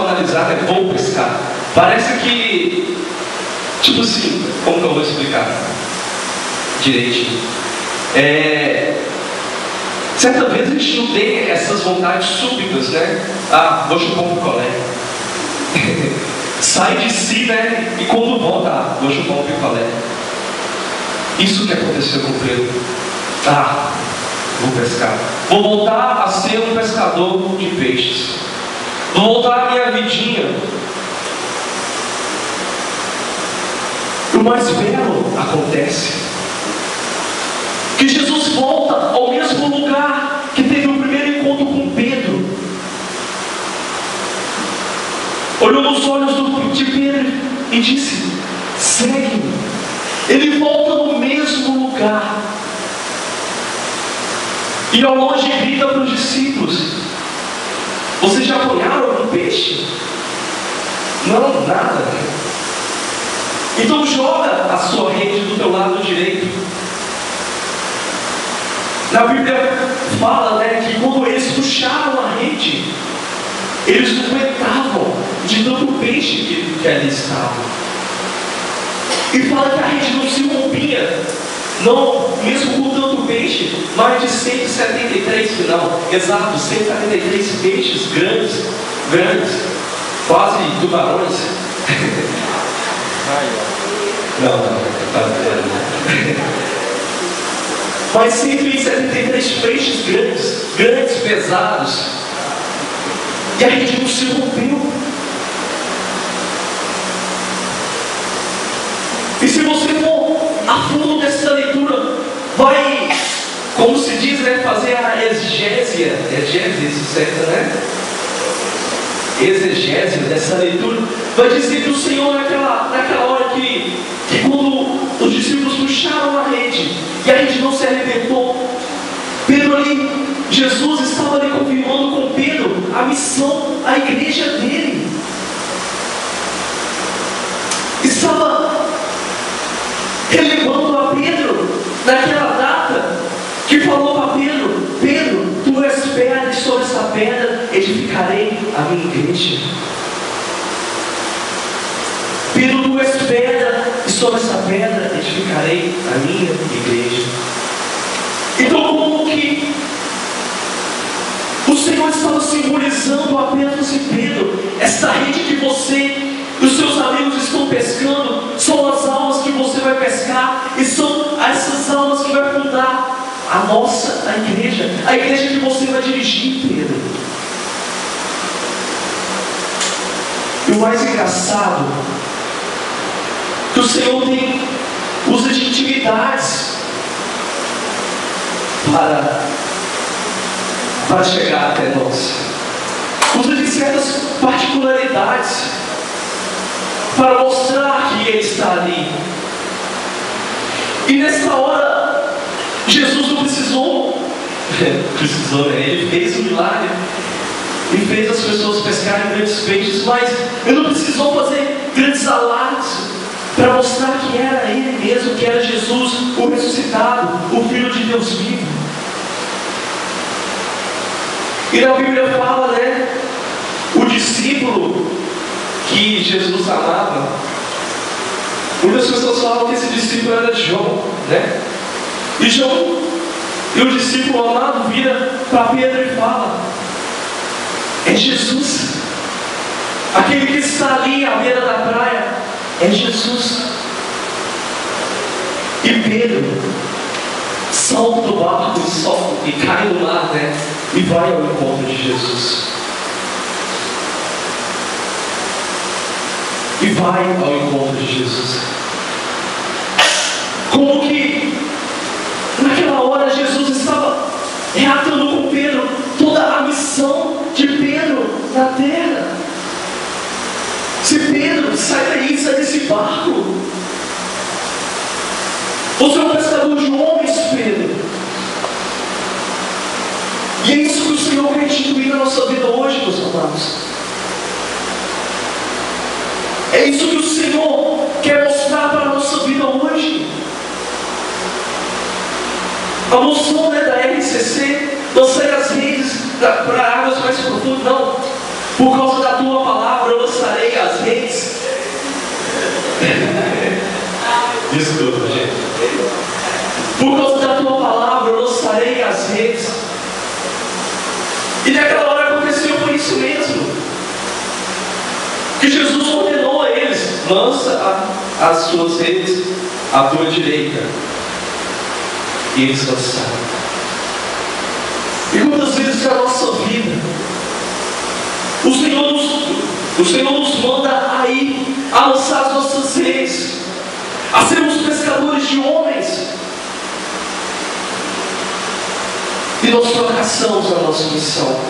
analisar, né? Vou pescar. Parece que, tipo assim, como que eu vou explicar direitinho? Certa vez a gente não tem essas vontades súbitas, né? Ah, vou chupar um picolé. Sai de si, né? E quando volta, vou chupar um picolé. Isso que aconteceu com Pedro. Ah, vou pescar. Vou voltar a ser um pescador de peixes. Vou voltar à minha vidinha. E o mais belo acontece. Que Jesus volta ao mesmo lugar que teve o primeiro encontro com Pedro. Olhou nos olhos de Pedro e disse: segue-me. Ele volta no mesmo lugar. E ao longe grita para os discípulos: vocês já apanharam algum peixe? Não, nada. Então joga a sua rede do teu lado direito. Na Bíblia fala, né, que quando eles puxaram a rede, eles não aguentavam de tanto peixe que ali estava. E fala que a rede não se rompia, não, mesmo com tanto peixe, mais de 173, não, exato, 173 peixes grandes, quase tubarões. Não. Mas 173 peixes grandes, pesados. E a rede não se rompeu. E se você for a fundo dessa leitura, vai, como se diz, né, fazer a exegese, certo, né? Exegese dessa leitura, vai dizer que o Senhor, naquela hora que quando os discípulos puxaram a rede e a rede não se arrebentou, Pedro ali, Jesus estava ali confirmando com Pedro a missão, a igreja dele. Estava relevando a Pedro naquela data que falou para Pedro: Pedro, tu és pedra e sobre essa pedra edificarei a minha igreja. Pedro, tu és pedra e sobre essa pedra edificarei a minha igreja. Então, como que o Senhor estava simbolizando apenas em Pedro, essa rede que você e os seus amigos estão pescando, são as almas que você vai pescar, e são essas almas que vai fundar a igreja que você vai dirigir, Pedro. E o mais engraçado, que o Senhor usa de intimidades para chegar até nós. Usa de certas particularidades para mostrar que Ele está ali. E nessa hora, Jesus não precisou, né? Ele fez o milagre e fez as pessoas pescarem grandes peixes, mas Ele não precisou fazer grandes alardes para mostrar que era Ele mesmo, que era Jesus, o ressuscitado, o Filho de Deus vivo. E na Bíblia fala, né, o discípulo que Jesus amava. Muitas pessoas falam que esse discípulo era João, né? E o discípulo amado vira para Pedro e fala: é Jesus, aquele que está ali à beira da praia, é Jesus. E Pedro salta do barco e cai no mar, né? E vai ao encontro de Jesus. E vai ao encontro de Jesus. Como que naquela hora Jesus estava reatando com Pedro toda a missão de Pedro na terra. Se Pedro sai desse barco, você é um pescador de homens, Pedro. E é isso que o Senhor quer instituir na nossa vida hoje, meus amados. É isso que o Senhor quer mostrar para a nossa vida hoje. A noção, né, da RCC, não sai as redes para águas mais profundas, não. Por causa da tua palavra. Desculpa, gente. Por causa da tua palavra eu lançarei as redes. E naquela hora aconteceu por isso mesmo. Que Jesus ordenou a eles: lança as suas redes à tua direita. E eles lançaram. E quantas vezes na nossa vida o Senhor nos manda a ir a lançar as nossas redes, a sermos pescadores de homens, e nós fracassamos na nossa missão.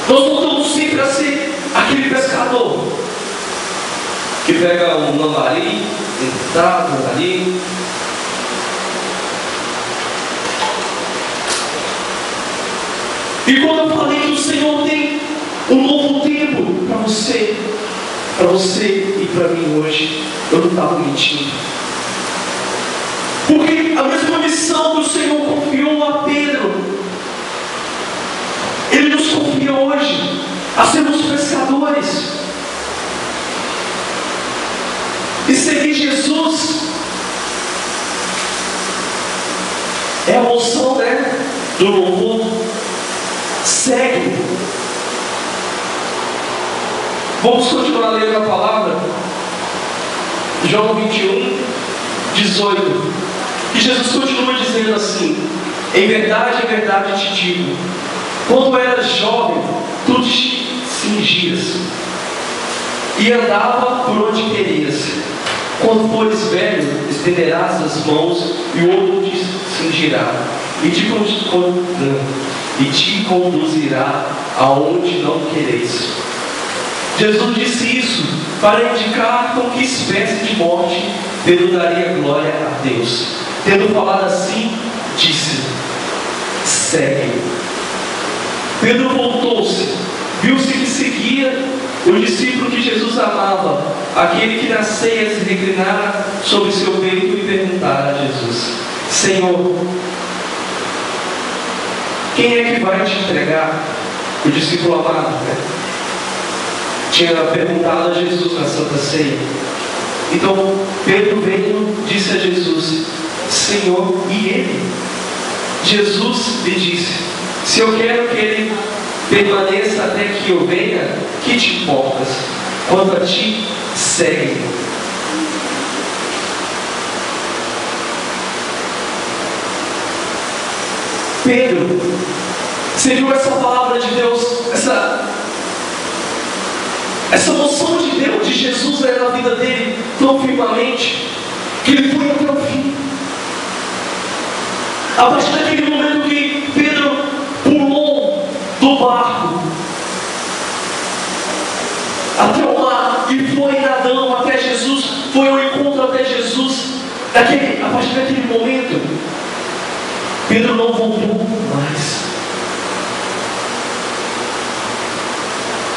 Nós voltamos sempre a ser aquele pescador que pega um lambari, entrado ali, e quando eu falei que o Senhor tem um novo tempo para você e para mim hoje, eu não estava mentindo. Porque a mesma missão que o Senhor confiou a Pedro, Ele nos confia hoje a sermos pescadores e seguir Jesus. É a moção, do louvor. Segue. Vamos continuar lendo a palavra. João 21, 18. E Jesus continua dizendo assim: em verdade te digo, quando eras jovem, tu te cingias e andava por onde querias. Quando fores velho, estenderás as mãos e o outro te cingirá e te conduzirá aonde não quereis. Jesus disse isso para indicar com que espécie de morte Pedro daria glória a Deus. Tendo falado assim, disse: segue. Pedro voltou-se, viu-se que seguia o discípulo que Jesus amava, aquele que na ceia se reclinara sobre seu peito e perguntara a Jesus: Senhor, quem é que vai te entregar? O discípulo amado, tinha perguntado a Jesus na Santa Ceia. Então Pedro veio e disse a Jesus: Senhor, e ele? Jesus lhe disse: se eu quero que ele permaneça até que eu venha, que te importas? Quanto a ti, segue. Pedro, você viu essa palavra de Deus, essa noção de Deus, de Jesus na vida dele tão firmemente, que ele foi até o fim. A partir daquele momento que Pedro pulou do barco até o mar e foi nadando até Jesus, foi ao encontro até Jesus, a partir daquele momento Pedro não voltou mais.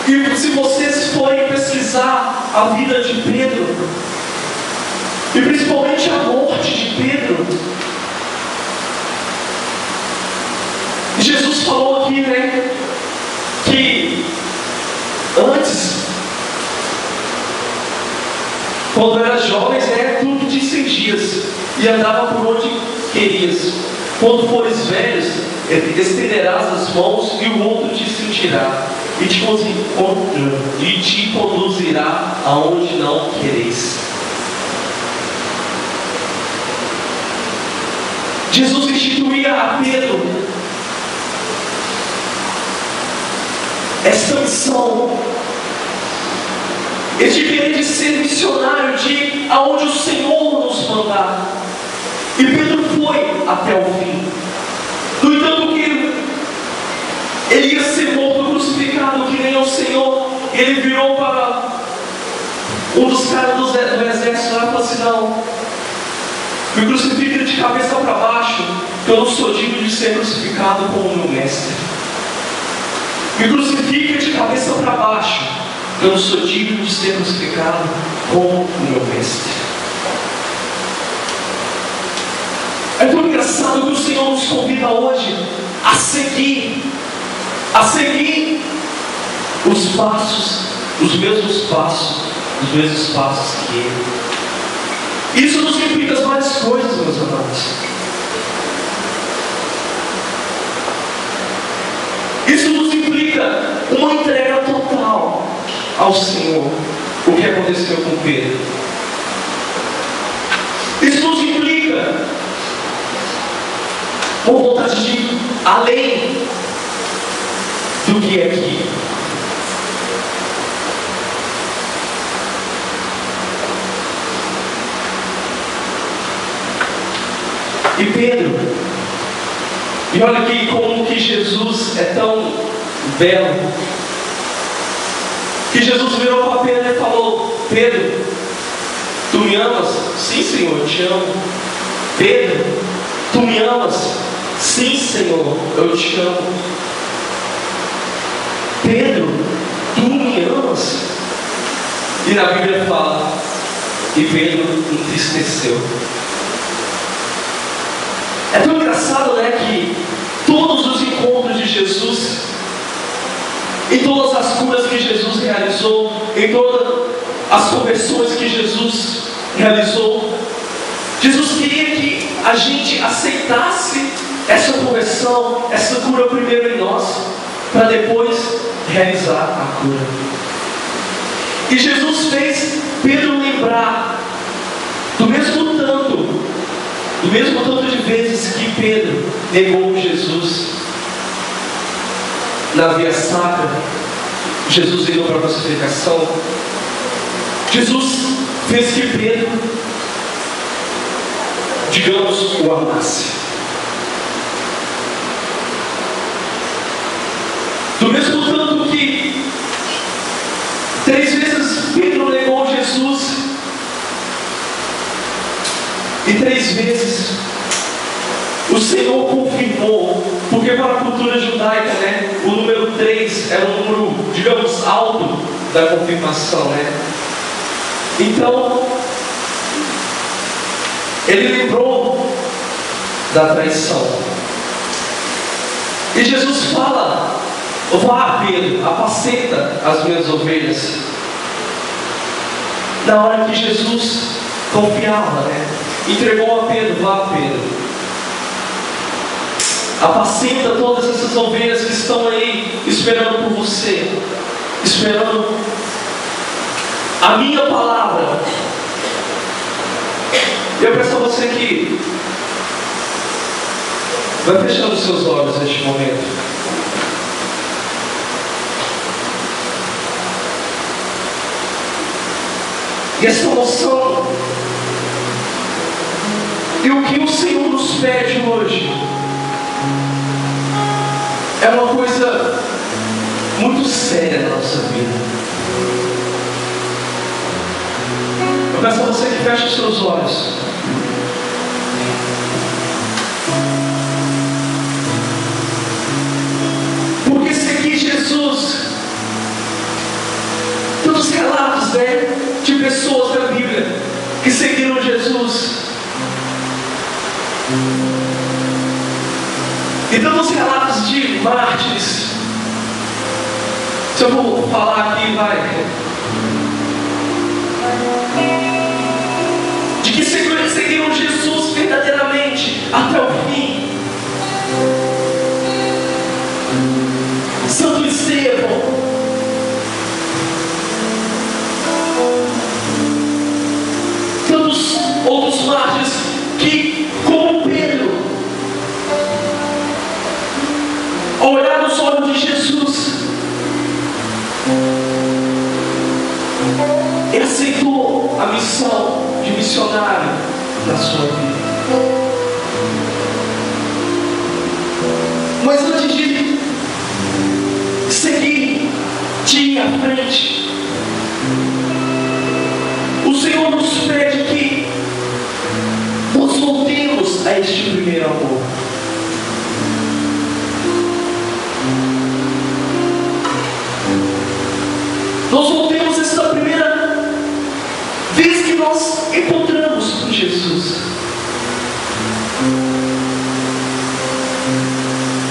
E se vocês forem pesquisar a vida de Pedro, e principalmente a morte de Pedro, Jesus falou aqui, que antes, quando eras jovens, tudo te cingias e andava por onde querias. Quando fores velhos, estenderás as mãos e o outro te cingirá e te conduzirá aonde não quereis. Jesus instituía a Pedro essa missão, este querer de ser missionário, de ir aonde o Senhor nos mandar. E Pedro foi até o fim. No entanto, que ele ia ser morto, crucificado, que nem o Senhor. Ele virou para um dos caras do exército lá e falou assim: não, me crucifica de cabeça para baixo, que eu não sou digno de ser crucificado como o meu mestre. Me crucifica de cabeça para baixo, que eu não sou digno de ser crucificado como o meu mestre. É tão engraçado que o Senhor nos convida hoje a seguir os passos, os mesmos passos que Ele. Isso nos implica várias coisas, meus amados. Isso nos implica uma entrega total ao Senhor. O que aconteceu com Pedro? Isso nos implica uma vontade de ir além do que é aqui. E Pedro, e olha aqui como que Jesus é tão belo, que Jesus virou para Pedro e falou: Pedro, tu me amas? Sim, Senhor, eu te amo. Pedro, tu me amas? Sim, Senhor, eu te amo. Pedro, tu me amas? E na Bíblia fala, e Pedro entristeceu. É tão engraçado, né, que todos os encontros de Jesus, em todas as curas que Jesus realizou, em todas as conversões que Jesus realizou, Jesus queria que a gente aceitasse essa conversão, essa cura primeiro em nós, para depois realizar a cura. E Jesus fez Pedro lembrar do mesmo tanto de vezes que Pedro negou Jesus na via sacra. Jesus indo para a crucificação. Jesus fez que Pedro, digamos, o amasse. Do mesmo tanto que 3 vezes Pedro negou Jesus, e 3 vezes o Senhor confirmou, porque para a cultura judaica, né, o número 3 era um número, digamos, alto da confirmação, né? Então, ele lembrou da traição. E Jesus fala: vá, Pedro, apacenta as minhas ovelhas. Na hora que Jesus confiava, né, entregou a Pedro: vá, Pedro, apacenta todas essas ovelhas que estão aí esperando por você, esperando a minha palavra. Eu peço a você que vai fechando os seus olhos neste momento. E essa noção, e o que o Senhor nos pede hoje, é uma coisa muito séria na nossa vida. Eu peço a você que feche os seus olhos. Porque seguir Jesus, tantos relatos, né, de pessoas da Bíblia que seguiram Jesus, e tantos relatos de mártires. Se eu vou falar aqui, de que seguiram Jesus verdadeiramente até o fim. Santo Estevão, tantos outros mártires que, como Pedro, ao olhar nos olhos de Jesus, ele aceitou a missão de missionário na sua vida. Mas antes de seguir de ir à frente, o Senhor nos pede que nós voltemos a este primeiro amor. Nós voltemos esta primeira vez que nós encontramos com Jesus.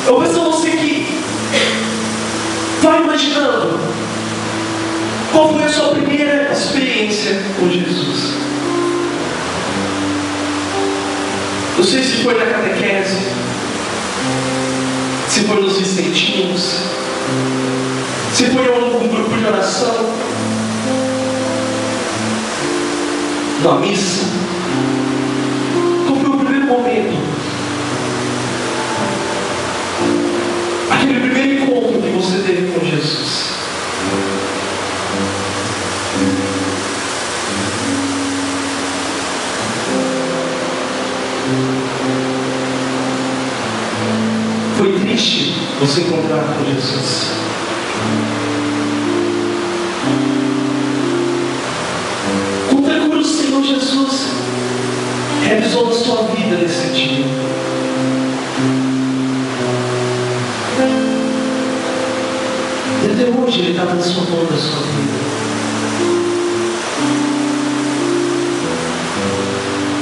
Eu peço a você que vai imaginando qual foi a sua primeira experiência com Jesus. Não sei se foi na catequese, se foi nos Vicentinos, se foi em algum grupo de oração, na missa. Qual foi o primeiro momento? Aquele primeiro encontro que você teve com Jesus. Foi triste você encontrar com Jesus. Conta como o Senhor Jesus realizou a sua vida nesse dia. E até hoje Ele está transformando a sua vida.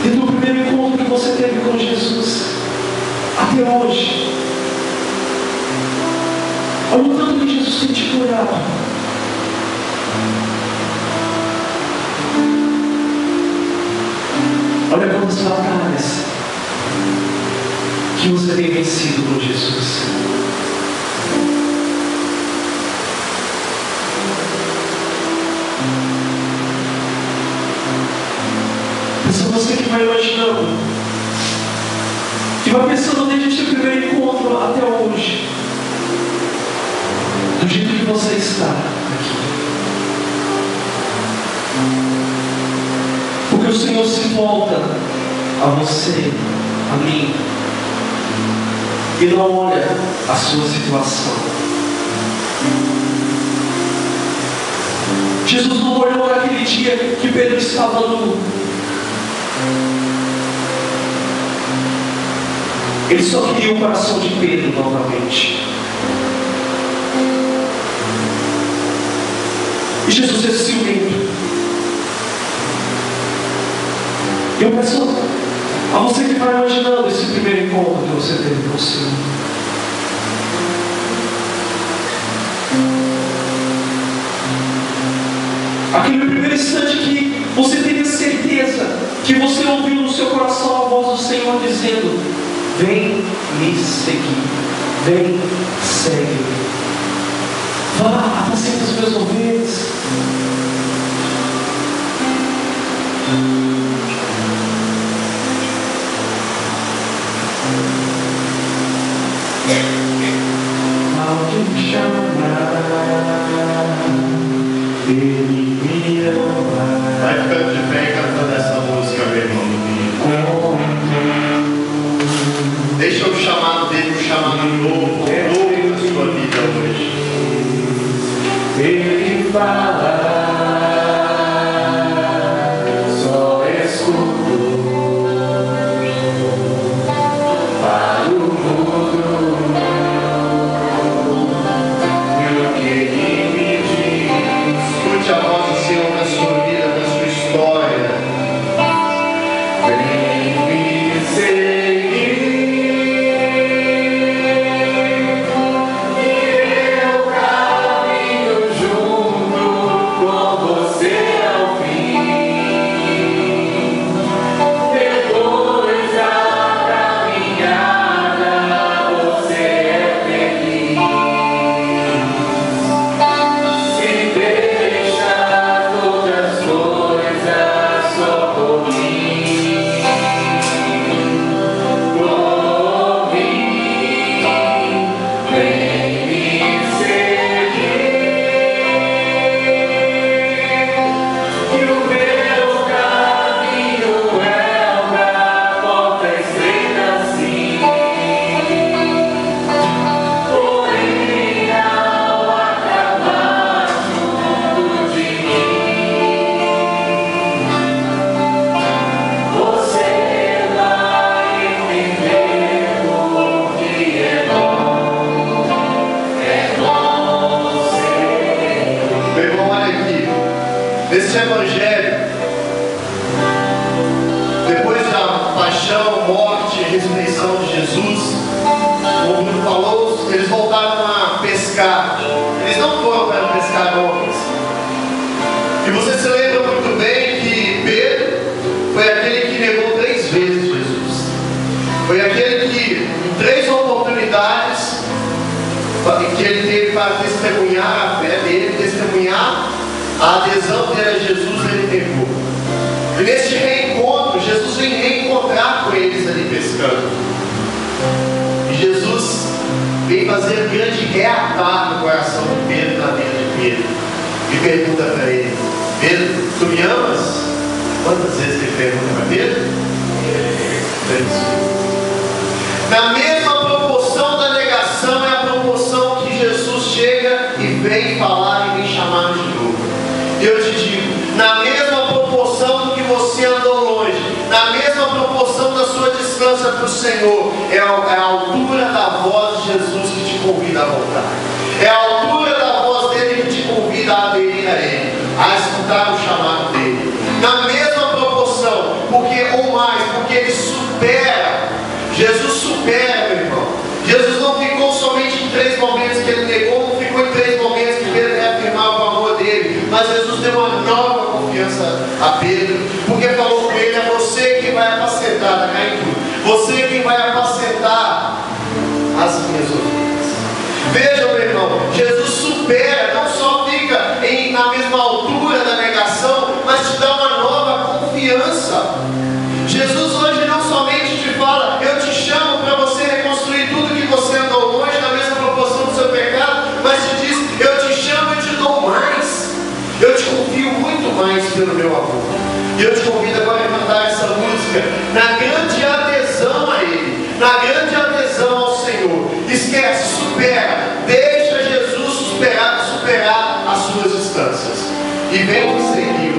Desde o primeiro encontro que você teve com Jesus até hoje, olha o tanto que Jesus tem te curado. Olha quantas batalhas que você tem vencido com Jesus. Pensa você que vai imaginando, que vai pensando desde esse primeiro encontro até hoje, do jeito que você está aqui. Porque o Senhor se volta a você, a mim, e não olha a sua situação. Jesus não olhou naquele dia que Pedro estava nu. Ele só queria o coração de Pedro novamente. E Jesus é ciumento. E eu peço a você que vai imaginando esse primeiro encontro que você teve com o Senhor. Aquele primeiro instante que você teve certeza que você ouviu no seu coração a voz do Senhor dizendo: vem me seguir, vem, segue-me. Vá, apacenta os meus ovelhas. Alguém chamar, Ele me ama. Vai ficando de pé cantando essa música, meu irmão. Deixa o chamado dele, um chamado novo na sua vida hoje. Ele fala, só escuto. Para o mundo, e o que ele me diz. Escute a voz do Senhor na sua vida, na sua história. Vem me seguir, e eu caminho junto com você ao fim. Depois da caminhada, você é feliz. Se deixa todas as coisas só por mim, vem me seguir, e o meu caminho é uma porta estreita assim, porém ao acabar junto de mim, você vai entender o que é bom ser. Meu irmão, olha aqui. Nesse evangelho, depois da paixão, morte e ressurreição de Jesus, como o Bruno falou, eles voltaram a pescar. Eles não foram para pescar homens. E você se lembra muito bem que Pedro foi aquele que negou 3 vezes Jesus. a adesão dele a Jesus, ele negou. E neste reencontro, Jesus vem reencontrar com eles ali pescando. E Jesus vem fazer um grande reatar no coração de Pedro, na vida de Pedro. E pergunta para ele: Pedro, tu me amas? Quantas vezes ele pergunta para Pedro? 3 vezes. Na mesma proporção da negação é a proporção que Jesus chega e vem falar e vem chamar de novo. Eu te digo, na mesma proporção do que você andou longe, na mesma proporção da sua distância para o Senhor, é a altura da voz de Jesus que te convida a voltar. É a altura da voz dele que te convida a aderir a ele, a escutar o chamado dele. Na mesma proporção, porque ele supera. Jesus supera, meu irmão. Jesus não ficou somente em 3 momentos que ele negou, não ficou em 3 momentos que Pedro reafirmava o amor dele, mas Jesus deu uma nova confiança a Pedro, porque falou com ele: é você quem vai apacentar, tá caindo? Você quem vai apacentar as minhas ovelhas. Vejam, meu irmão, Jesus supera, não só fica na mesma altura da negação, mas te dá uma nova confiança. Jesus hoje não somente te fala: eu te chamo para você reconstruir tudo que você andou longe na mesma proporção do seu pecado, mas te diz: eu te chamo e te dou mais. Eu te confio muito mais pelo meu amor. E eu te convido agora a cantar essa música na grande adesão a Ele, na grande adesão ao Senhor. Esquece, supera, deixa Jesus superar as suas distâncias e vem seguir.